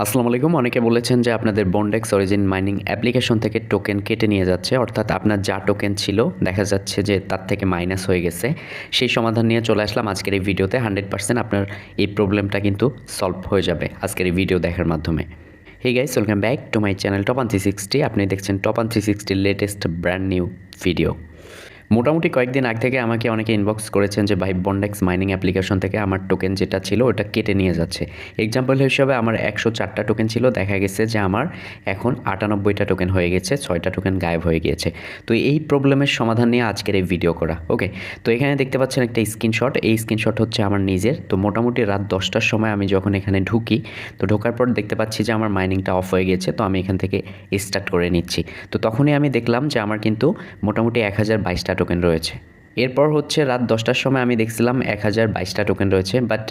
আসসালামু আলাইকুম। অনেকে বলেছেন যে আপনাদের Bondex Origin মাইনিং অ্যাপ্লিকেশন থেকে টোকেন কেটে নিয়ে যাচ্ছে। অর্থাৎ আপনার যা টোকেন ছিল দেখা যাচ্ছে যে তার থেকে মাইনাস হয়ে গেছে। সেই সমাধান নিয়ে চলে আসলাম আজকের এই ভিডিওতে। 100% আপনার এই প্রবলেমটা কিন্তু সলভ হয়ে যাবে আজকের এই ভিডিও দেখার মাধ্যমে। Hey guys, welcome back to my channel Top 360. আপনি দেখছেন Top 360 latest brand new video. মোটামুটি কয়েকদিন আগ থেকে আমাকে অনেকে ইনবক্স করেছেন যে ভাই Bondex মাইনিং অ্যাপ্লিকেশন থেকে আমার টোকেন যেটা ছিল ওটা কেটে নিয়ে যাচ্ছে। এক্সাম্পল হিসেবে আমার 104টা টোকেন ছিল, দেখা গেছে যে আমার এখন 98টা টোকেন হয়ে গেছে, 6টা টোকেন গায়েব হয়ে গিয়েছে। তো এই প্রবলেমের সমাধান নিয়ে আজকের এই ভিডিও করা। ওকে, তো এখানে দেখতে পাচ্ছেন একটা স্ক্রিনশট। এই স্ক্রিনশট হচ্ছে আমার নিজের। তো মোটামুটি রাত 10টার সময় আমি যখন এখানে ঢুকি, তো ঢোকার পর দেখতে পাচ্ছি যে আমার মাইনিংটা অফ হয়ে গেছে। তো আমি এখান থেকে স্টার্ট করে নিচ্ছি। তো তখনই আমি দেখলাম যে আমার কিন্তু মোটামুটি 1022টা টোকেন রয়েছে। এরপর হচ্ছে রাত 10টার সময় আমি দেখছিলাম 1022টা টোকেন রয়েছে, বাট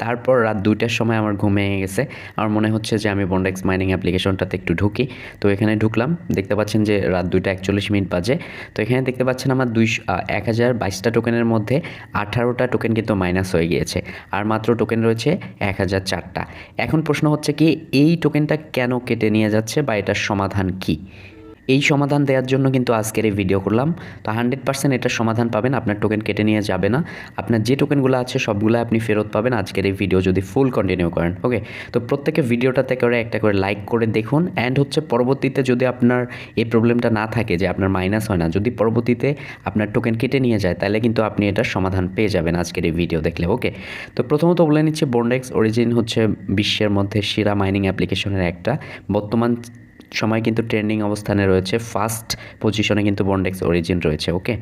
তারপর রাত 2টার সময় আমার ঘুম ভেঙে গেছে। আমার মনে হচ্ছে যে আমি Bondex মাইনিং অ্যাপ্লিকেশনটাতে একটু ঢুকি। তো এখানে ঢুকলাম, দেখতে পাচ্ছেন যে রাত 2:41 বাজে। তো এখানে দেখতে পাচ্ছেন আমার 1022টা টোকেনের মধ্যে 18টা টোকেন কিন্তু মাইনাস হয়ে গিয়েছে, আর মাত্র টোকেন রয়েছে 1004টা। এখন প্রশ্ন হচ্ছে কি, এই টোকেনটা কেন কেটে নিয়ে যাচ্ছে বা এটার সমাধান কী? এই সমাধান দেওয়ার জন্য কিন্তু আজকের এই ভিডিও করলাম। তো 100% এটার সমাধান পাবেন, আপনার টোকেন কেটে নিয়ে যাবে না। আপনার যে টোকেনগুলো আছে সবগুলো আপনি ফেরত পাবেন আজকের এই ভিডিও যদি ফুল কন্টিনিউ করেন। ওকে, তো প্রত্যেকে ভিডিওটাতে করে একটা করে লাইক করে দেখুন। অ্যান্ড হচ্ছে পরবর্তীতে যদি আপনার এই প্রবলেমটা না থাকে যে আপনার মাইনাস হয় না, যদি পরবর্তীতে আপনার টোকেন কেটে নিয়ে যায়, তাহলে কিন্তু আপনি এটার সমাধান পেয়ে যাবেন আজকের এই ভিডিও দেখলে। ওকে, তো প্রথমত বলে নিচ্ছি, Bondex Origin হচ্ছে বিশ্বের মধ্যে সেরা মাইনিং অ্যাপ্লিকেশনের একটা। বর্তমান সময় কিন্তু ট্রেন্ডিং অবস্থানে রয়েছে, ফার্স্ট পজিশনে কিন্তু Bondex Origin রয়েছে। ওকে,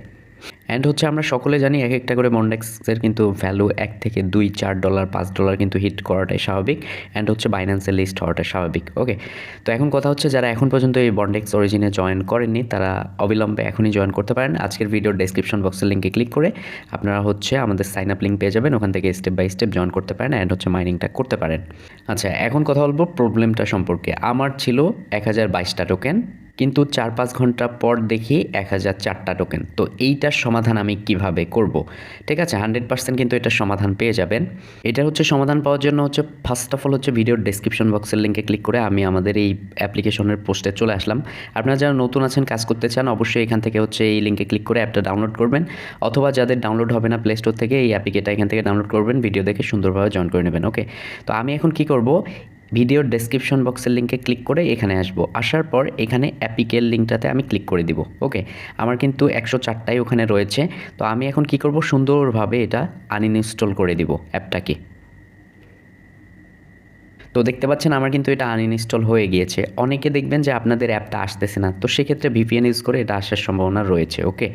অ্যান্ড হচ্ছে আমরা সকলে জানি এক একটা করে Bondexের কিন্তু ভ্যালু 1 থেকে 2, $4, $5 কিন্তু হিট করাটাই স্বাভাবিক। অ্যান্ড হচ্ছে বাইন্যান্সে লিস্ট হওয়াটাই স্বাভাবিক। ওকে, তো এখন কথা হচ্ছে যারা এখন পর্যন্ত এই Bondex Origin-এ জয়েন করেননি তারা অবিলম্বে এখনই জয়েন করতে পারেন। আজকের ভিডিওর ডেসক্রিপশন বক্সের লিঙ্কে ক্লিক করে আপনারা হচ্ছে আমাদের সাইন আপ লিঙ্ক পেয়ে যাবেন, ওখান থেকে স্টেপ বাই স্টেপ জয়েন করতে পারেন অ্যান্ড হচ্ছে মাইনিংটা করতে পারেন। আচ্ছা, এখন কথা বলবো প্রবলেমটা সম্পর্কে। আমার ছিল 1022টা টোকেন, কিন্তু 4-5 ঘন্টা পর দেখি 1004টা টোকেন। তো এইটার সমাধান আমি কিভাবে করব? ঠিক আছে, 100% কিন্তু এটার সমাধান পেয়ে যাবেন। এটা হচ্ছে সমাধান পাওয়ার জন্য হচ্ছে ফার্স্ট অফ অল হচ্ছে ভিডিওর ডেসক্রিপশন বক্সের লিঙ্কে ক্লিক করে আমি আমাদের এই অ্যাপ্লিকেশনের পোস্টে চলে আসলাম। আপনারা যারা নতুন আছেন, কাজ করতে চান, অবশ্যই এখান থেকে হচ্ছে এই লিঙ্কে ক্লিক করে অ্যাপটা ডাউনলোড করবেন, অথবা যাদের ডাউনলোড হবে না প্লে স্টোর থেকে, এই অ্যাপ্লিকেশনটা এখান থেকে ডাউনলোড করবেন, ভিডিও দেখে সুন্দরভাবে জয়েন করে নেবেন। ওকে, তো আমি এখন কি করব, ভিডিওর ডেসক্রিপশন বক্সের লিঙ্কে ক্লিক করে এখানে আসবো। আসার পর এখানে অ্যাপিকের লিঙ্কটাতে আমি ক্লিক করে দিব। ওকে, আমার কিন্তু 104টাই ওখানে রয়েছে। তো আমি এখন কি করব, সুন্দরভাবে এটা আনইনস্টল করে দিব অ্যাপটাকে। তো দেখতে পাচ্ছেন আমার কিন্তু এটা আনইনস্টল হয়ে গিয়েছে। অনেকে দেখবেন যে আপনাদের অ্যাপটা আসতেছে না, তো সেক্ষেত্রে ভিপিএন ইউজ করে এটা আসার সম্ভাবনা রয়েছে। ওকে,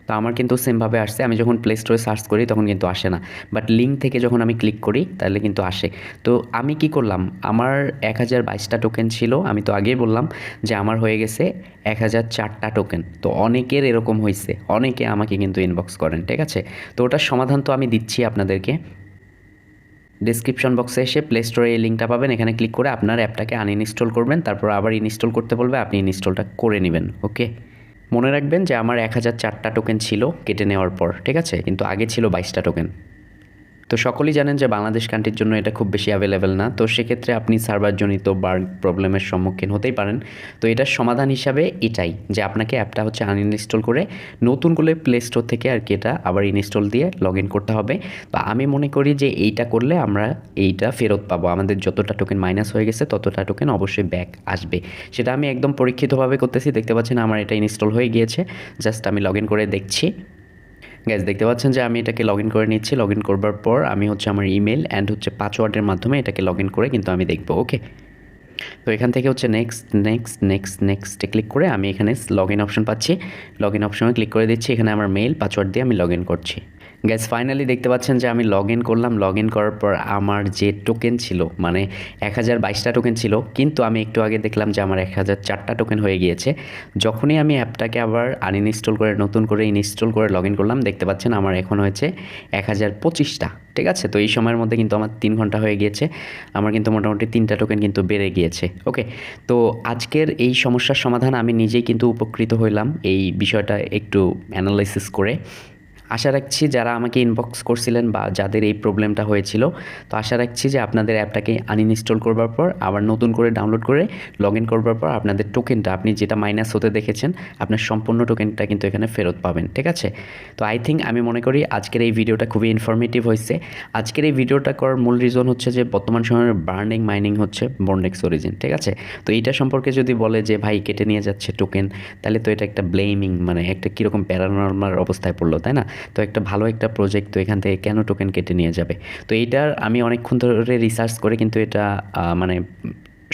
তো আমার কিন্তু সেমভাবে আসছে। আমি যখন প্লে স্টোরে সার্চ করি তখন কিন্তু আসে না, বাট লিঙ্ক থেকে যখন আমি ক্লিক করি তাহলে কিন্তু আসে। তো আমি কি করলাম, আমার 1022টা টোকেন ছিল, আমি তো আগেই বললাম যে আমার হয়ে গেছে 1004টা টোকেন। তো অনেকের এরকম হয়েছে, অনেকে আমাকে কিন্তু ইনবক্স করেন। ঠিক আছে, তো ওটার সমাধান তো আমি দিচ্ছি আপনাদেরকে। ডেসক্রিপশন বক্সে এসে প্লে স্টোরে এই লিঙ্কটা পাবেন, এখানে ক্লিক করে আপনার অ্যাপটাকে আনইনস্টল করবেন, তারপর আবার ইনস্টল করতে বলবে, আপনি ইনস্টলটা করে নেবেন। ওকে, মনে রাখবেন যে আমার 1004টা টোকেন ছিল কেটে নেওয়ার পর। ঠিক আছে, কিন্তু আগে ছিল 22টা টোকেন। তো সকলেই জানেন যে বাংলাদেশ কান্ট্রির জন্য এটা খুব বেশি অ্যাভেলেবেল না। তো সেক্ষেত্রে আপনি সার্ভারজনিত বার্গ প্রবলেমের সম্মুখীন হতেই পারেন। তো এটার সমাধান হিসাবে এটাই যে আপনাকে অ্যাপটা হচ্ছে আনইনস্টল করে নতুন করে প্লে স্টোর থেকে আর কি এটা আবার ইনস্টল দিয়ে লগ ইন করতে হবে। তো আমি মনে করি যে এইটা করলে আমরা এইটা ফেরত পাবো, আমাদের যতটা টোকেন মাইনাস হয়ে গেছে ততটা টোকেন অবশ্যই ব্যাক আসবে। সেটা আমি একদম পরীক্ষিতভাবে করতেছি। দেখতে পাচ্ছেন আমার এটা ইনস্টল হয়ে গিয়েছে, জাস্ট আমি লগ ইন করে দেখছি। গ্যাস, দেখতে পাচ্ছেন যে আমি এটাকে লগ ইন করে নিচ্ছি। লগ ইন করবার পর আমি হচ্ছে আমার ইমেল অ্যান্ড হচ্ছে পাসওয়ার্ডের মাধ্যমে এটাকে লগ ইন করে কিন্তু আমি দেখবো। ওকে, তো এখান থেকে হচ্ছে নেক্সটে ক্লিক করে আমি এখানে লগ ইন অপশন পাচ্ছি। লগ ইন অপশনে ক্লিক করে দিচ্ছি, এখানে আমার মেইল পাসওয়ার্ড দিয়ে আমি লগ ইন করছি। গ্যাস, ফাইনালি দেখতে পাচ্ছেন যে আমি লগ ইন করলাম। লগ ইন করার পর আমার যে টোকেন ছিল, মানে 1022টা টোকেন ছিল, কিন্তু আমি একটু আগে দেখলাম যে আমার 1004টা টোকেন হয়ে গিয়েছে। যখনই আমি অ্যাপটাকে আবার আনইনস্টল করে নতুন করে ইনস্টল করে লগ ইন করলাম, দেখতে পাচ্ছেন আমার এখন হয়েছে 1025টা। ঠিক আছে, তো এই সময়ের মধ্যে কিন্তু আমার 3 ঘন্টা হয়ে গিয়েছে, আমার কিন্তু মোটামুটি 3টা টোকেন কিন্তু বেড়ে গিয়েছে। ওকে, তো আজকের এই সমস্যার সমাধান আমি নিজেই কিন্তু উপকৃত হইলাম এই বিষয়টা একটু অ্যানালাইসিস করে। আশা রাখছি যারা আমাকে ইনবক্স করছিলেন বা যাদের এই প্রবলেমটা হয়েছিল, তো আশা রাখছি যে আপনাদের অ্যাপটাকে আনইনস্টল করবার পর আবার নতুন করে ডাউনলোড করে লগ ইন করবার পর আপনাদের টোকেনটা আপনি যেটা মাইনাস হতে দেখেছেন আপনার সম্পূর্ণ টোকেনটা কিন্তু এখানে ফেরত পাবেন, ঠিক আছে? তো আই থিঙ্ক আমি মনে করি আজকের এই ভিডিওটা খুবই ইনফরমেটিভ হয়েছে। আজকের এই ভিডিওটা করার মূল রিজন হচ্ছে যে বর্তমান সময়ের বার্নিং মাইনিং হচ্ছে বন্ডেক্স অরিজিন, ঠিক আছে? তো এইটা সম্পর্কে যদি বলে যে ভাই কেটে নিয়ে যাচ্ছে টোকেন, তাহলে তো এটা একটা ব্লেমিং, মানে একটা কীরকম প্যারানর্মাল অবস্থায় পড়লো, তাই না? তো একটা ভালো একটা প্রজেক্ট, তো এখান থেকে কেন টোকেন কেটে নিয়ে যাবে? তো এইটার আমি অনেকক্ষণ ধরে রিসার্চ করে কিন্তু এটা মানে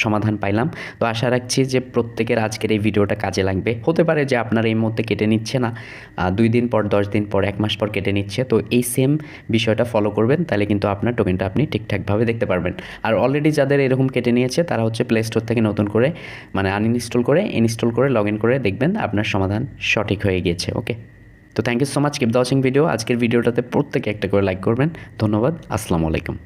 সমাধান পাইলাম। তো আশা রাখছি যে প্রত্যেকের আজকের এই ভিডিওটা কাজে লাগবে। হতে পারে যে আপনার এই মুহূর্তে কেটে নিচ্ছে না, 2 দিন পর, 10 দিন পর, 1 মাস পর কেটে নিচ্ছে। তো এই সেম বিষয়টা ফলো করবেন, তাহলে কিন্তু আপনার টোকেনটা আপনি ঠিকঠাকভাবে দেখতে পারবেন। আর অলরেডি যাদের এরকম কেটে নিয়েছে তারা হচ্ছে প্লে স্টোর থেকে নতুন করে মানে আনইনস্টল করে ইনস্টল করে লগ ইন করে দেখবেন আপনার সমাধান সঠিক হয়ে গিয়েছে। ওকে, তো thank you so much, keep the watching video. আজকের ভিডিওটাতে প্রত্যেকে একটা করে লাইক করবেন। ধন্যবাদ, আসসালামু আলাইকুম।